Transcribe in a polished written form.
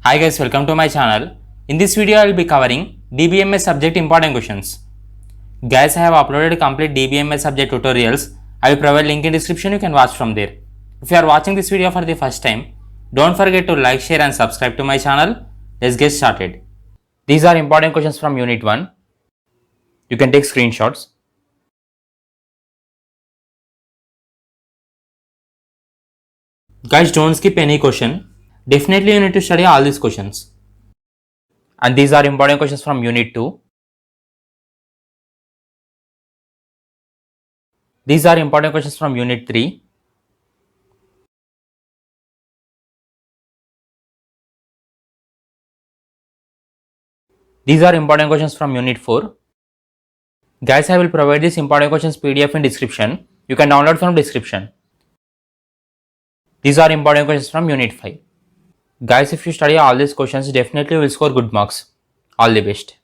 Hi guys, welcome to my channel. In this video, I will be covering DBMS subject important questions. Guys, I have uploaded complete DBMS subject tutorials. I will provide link in description, you can watch from there. If you are watching this video for the first time, don't forget to like, share and subscribe to my channel. Let's get started. These are important questions from Unit 1. You can take screenshots. Guys, don't skip any question. Definitely you need to study all these questions. And these are important questions from Unit 2. These are important questions from Unit 3. These are important questions from Unit 4. Guys, I will provide this important questions PDF in description. You can download from description. These are important questions from Unit 5. Guys, if you study all these questions, definitely will score good marks. All the best.